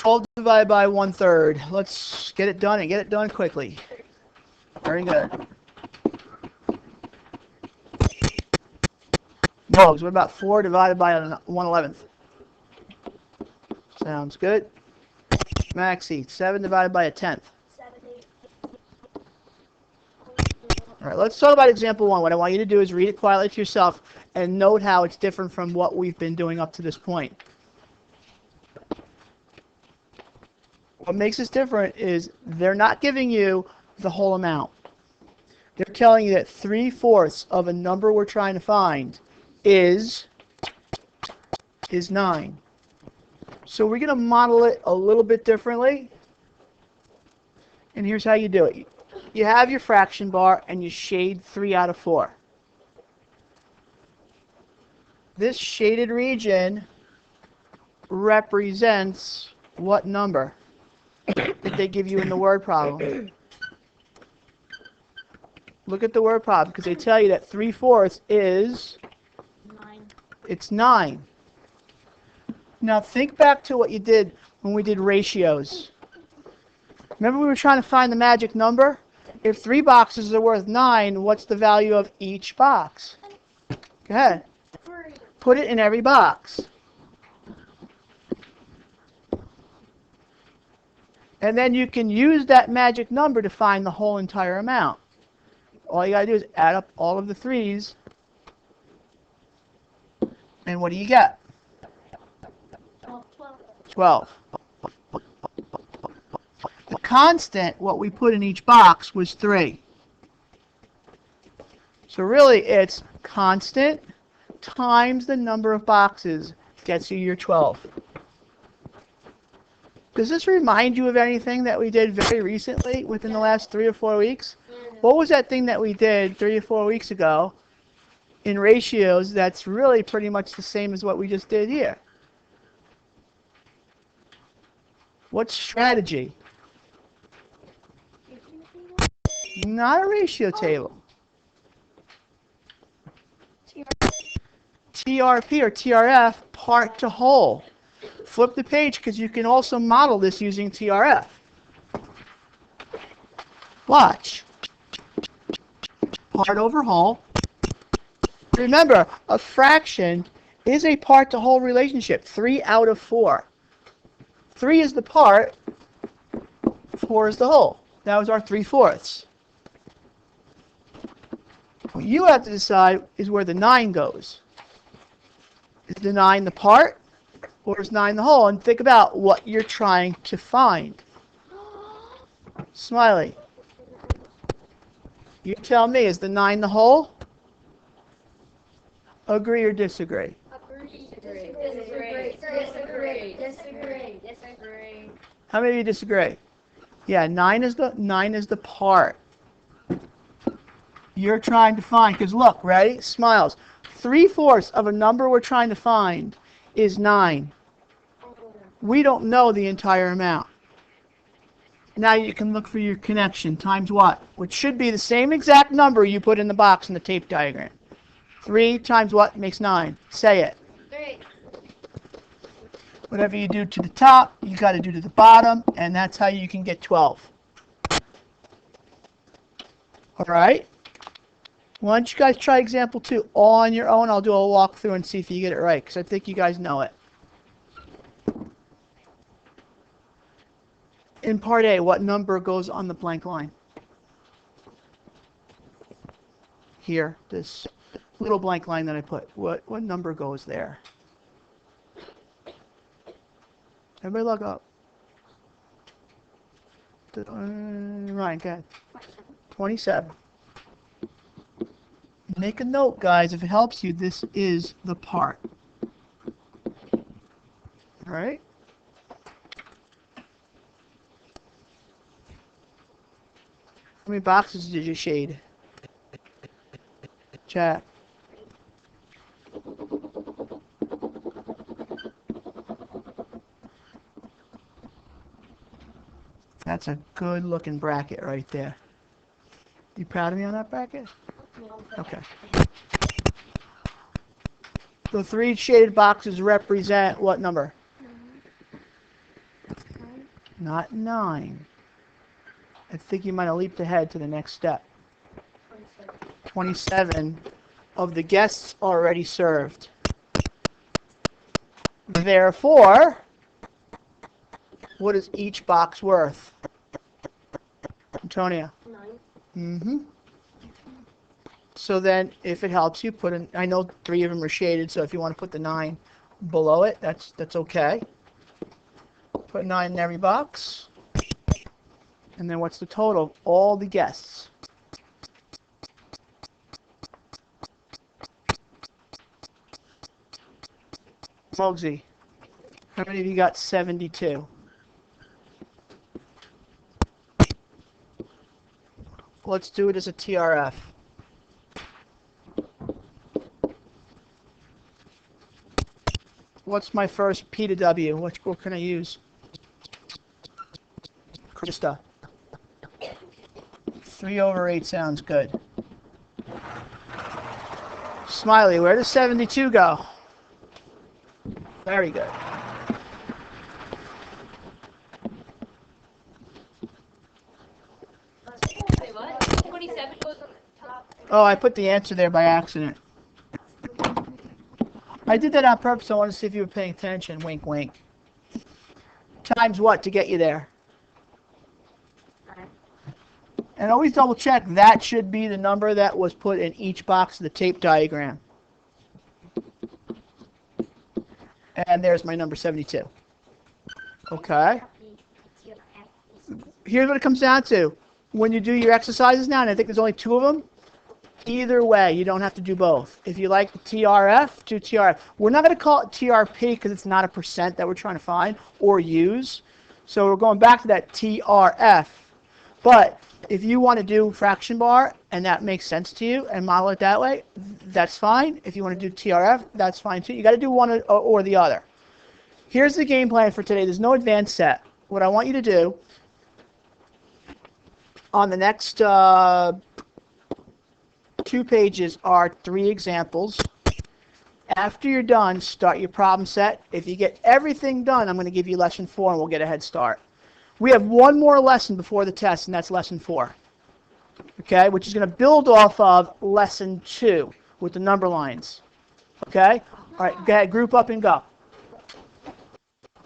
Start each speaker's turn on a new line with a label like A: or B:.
A: 12 divided by 1/3. Let's get it done and get it done quickly. Very good. Mogs, what about 4 divided by 1/11? Sounds good. Maxie, 7 divided by 1/10.
B: 70.
A: All right, let's talk about example 1. What I want you to do is read it quietly to yourself and note how it's different from what we've been doing up to this point. What makes this different is they're not giving you the whole amount. They're telling you that 3/4 of a number we're trying to find is 9. So we're going to model it a little bit differently. And here's how you do it. You have your fraction bar and you shade 3 out of 4. This shaded region represents what number that they give you in the word problem. Look at the word problem because they tell you that 3/4 is
B: 9.
A: It's 9. Now think back to what you did when we did ratios. Remember we were trying to find the magic number? If 3 boxes are worth 9, what's the value of each box? Go ahead.
B: 3.
A: Put it in every box. And then you can use that magic number to find the whole entire amount. All you got to do is add up all of the 3's. And what do you get? 12. The constant, what we put in each box, was 3. So really, it's constant times the number of boxes gets you your 12. Does this remind you of anything that we did very recently within the last 3 or 4 weeks? What was that thing that we did 3 or 4 weeks ago in ratios that's really pretty much the same as what we just did here? What strategy? Not a ratio table. TRP or TRF, part to whole. Flip the page because you can also model this using TRF. Watch. Part over whole. Remember, a fraction is a part to whole relationship. 3 out of 4. 3 is the part, 4 is the whole. That was our 3/4. What you have to decide is where the 9 goes. Is the 9 the part, or is 9 the whole? And think about what you're trying to find. Smiley. You tell me, is the 9 the whole? Agree or disagree?
B: Disagree.
A: How many of you disagree? Yeah, 9 is the part. You're trying to find, because look, ready? Smiles. 3/4 of a number we're trying to find is 9. We don't know the entire amount. Now you can look for your connection times what? Which should be the same exact number you put in the box in the tape diagram. 3 times what makes 9? Say it.
B: 3.
A: Whatever you do to the top, you got to do to the bottom, and that's how you can get 12. All right? Why don't you guys try example 2 all on your own? I'll do a walkthrough and see if you get it right, because I think you guys know it. In part A, what number goes on the blank line? Here, this little blank line that I put. What number goes there? Everybody look up. Ryan, go ahead. 27. Make a note, guys. If it helps you, this is the part. All right? How many boxes did you shade? Chat. That's a good looking bracket right there. You proud of me on that bracket? Okay. The 3 shaded boxes represent what number? Not 9. I think you might have leaped ahead to the next step. 27 of the guests already served. Therefore, what is each box worth? Antonia?
B: 9.
A: So then, if it helps you, put in, I know 3 of them are shaded, so if you want to put the 9 below it, that's okay. Put 9 in every box. And then what's the total of all the guests? Mogsy, how many of you got 72? Let's do it as a TRF. What's my first P to W? What can I use? Krista. 3/8 sounds good. Smiley, where does 72 go? Very good.
B: Wait, what? 27 goes on the top.
A: Oh, I put the answer there by accident. I did that on purpose. I wanted to see if you were paying attention. Wink, wink. Times what to get you there? And always double check. That should be the number that was put in each box of the tape diagram. And there's my number 72. Okay. Here's what it comes down to. When you do your exercises now, and I think there's only 2 of them, either way, you don't have to do both. If you like the TRF, do TRF. We're not going to call it TRP because it's not a percent that we're trying to find or use. So we're going back to that TRF. But if you want to do fraction bar and that makes sense to you and model it that way, that's fine. If you want to do TRF, that's fine too. You got to do one or the other. Here's the game plan for today. There's no advanced set. What I want you to do on the next 2 pages are 3 examples. After you're done, start your problem set. If you get everything done, I'm going to give you lesson 4 and we'll get a head start. We have one more lesson before the test, and that's lesson 4. Okay, which is going to build off of lesson 2 with the number lines. Okay? All right, go ahead, group up and go.